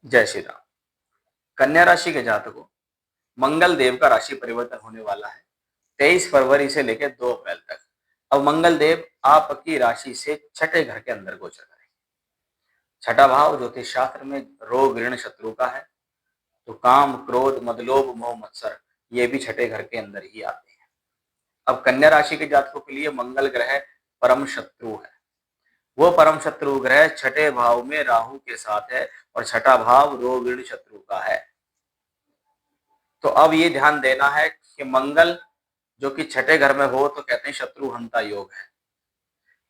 जय श्री राम। कन्या राशि के जातकों, मंगल देव का राशि परिवर्तन होने वाला है 23 फरवरी से लेकर 2 अप्रैल तक। अब मंगल देव आपकी राशि से छठे घर के अंदर गोचर करेंगे। छठा भाव ज्योतिष शास्त्र में रोग ऋण शत्रु का है, तो काम क्रोध मदलोभ मोह मत्सर ये भी छठे घर के अंदर ही आते हैं। अब कन्या राशि के जातकों के लिए मंगल ग्रह परम शत्रु है। वो परम शत्रु ग्रह छठे भाव में राहु के साथ है और छठा भाव रोग ऋण शत्रु का है। तो अब ये ध्यान देना है कि मंगल जो कि छठे घर में हो तो कहते हैं शत्रु हंता योग है,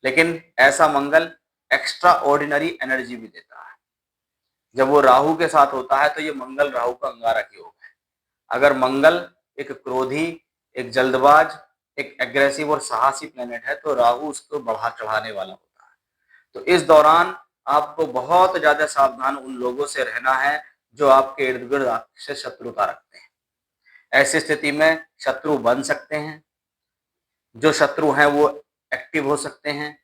लेकिन ऐसा मंगल एक्स्ट्रा ऑर्डिनरी एनर्जी भी देता है। जब वो राहु के साथ होता है तो ये मंगल राहु का अंगारक योग है। अगर मंगल एक क्रोधी, एक जल्दबाज, एक एग्रेसिव और साहसी प्लेनेट है तो राहु उसको बढ़ा चढ़ाने वाला होता है। तो इस दौरान आपको बहुत ज्यादा सावधान उन लोगों से रहना है जो आपके इर्द गिर्द आपसे शत्रुता रखते हैं। ऐसी स्थिति में शत्रु बन सकते हैं, जो शत्रु हैं वो एक्टिव हो सकते हैं।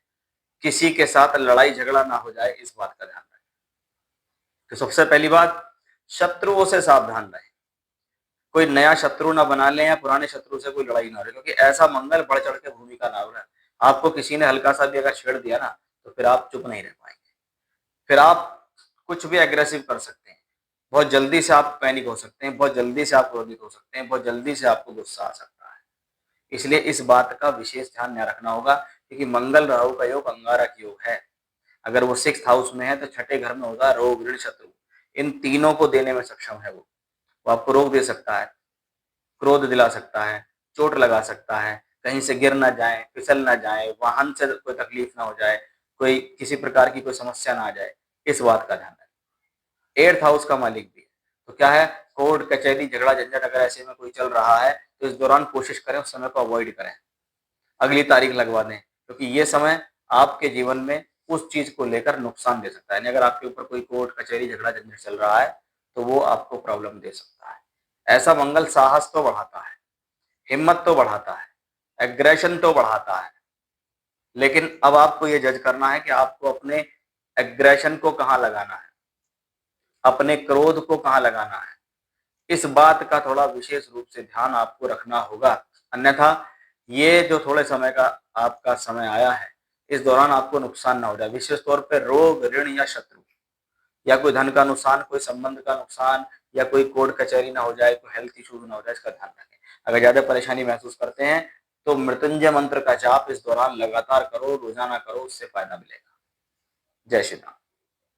किसी के साथ लड़ाई झगड़ा ना हो जाए, इस बात का ध्यान रखें। तो सबसे पहली बात, शत्रुओं से सावधान रहें। कोई नया शत्रु ना बना लें या पुराने शत्रु से कोई लड़ाई ना हो, क्योंकि ऐसा मंगल बढ़ चढ़ के भूमिका ना हो रहा है। आपको किसी ने हल्का सा भी अगर छेड़ दिया ना तो फिर आप चुप नहीं रह पाएंगे, फिर आप कुछ भी एग्रेसिव कर सकते हैं। बहुत जल्दी से आप पैनिक हो सकते हैं, बहुत जल्दी से आप क्रोधित हो सकते हैं, बहुत जल्दी से आपको गुस्सा आ सकता है। इसलिए इस बात का विशेष ध्यान न रखना होगा, क्योंकि मंगल राहु का योग अंगारक योग है। अगर वो 6th हाउस में है तो छठे घर में होगा रोग ऋण शत्रु, इन तीनों को देने में सक्षम है। वो आपको रोग दे सकता है, क्रोध दिला सकता है, चोट लगा सकता है, कहीं से गिर ना जाए, फिसल ना जाए, वाहन से कोई तकलीफ ना हो जाए, कोई किसी प्रकार की कोई समस्या ना आ जाए, इस बात का ध्यान रखें। 8th हाउस का मालिक भी है, तो क्या है, कोर्ट कचहरी झगड़ा झंझट अगर ऐसे में कोई चल रहा है तो इस दौरान कोशिश करें उस समय को अवॉइड करें, अगली तारीख लगवा दें, क्योंकि ये समय आपके जीवन में उस चीज को लेकर नुकसान दे सकता है। यानी अगर आपके ऊपर कोई कोर्ट कचहरी झगड़ा झंझट चल रहा है तो वो आपको प्रॉब्लम दे सकता है। ऐसा मंगल साहस तो बढ़ाता है, हिम्मत तो बढ़ाता है, एग्रेशन तो बढ़ाता है, लेकिन अब आपको ये जज करना है कि आपको अपने एग्रेशन को कहाँ लगाना है, अपने क्रोध को कहाँ लगाना है। इस बात का थोड़ा विशेष रूप से ध्यान आपको रखना होगा, अन्यथा ये जो थोड़े समय का आपका समय आया है इस दौरान आपको नुकसान ना हो जाए। विशेष तौर पर रोग ऋण या शत्रु या कोई धन का नुकसान, कोई संबंध का नुकसान या कोई कोर्ट कचहरी ना हो जाए, कोई हेल्थ इश्यूज ना हो जाए, इसका ध्यान रखें। अगर ज्यादा परेशानी महसूस करते हैं तो मृत्युंजय मंत्र का जाप इस दौरान लगातार करो, रोजाना करो, उससे फायदा मिलेगा। जय श्री राम।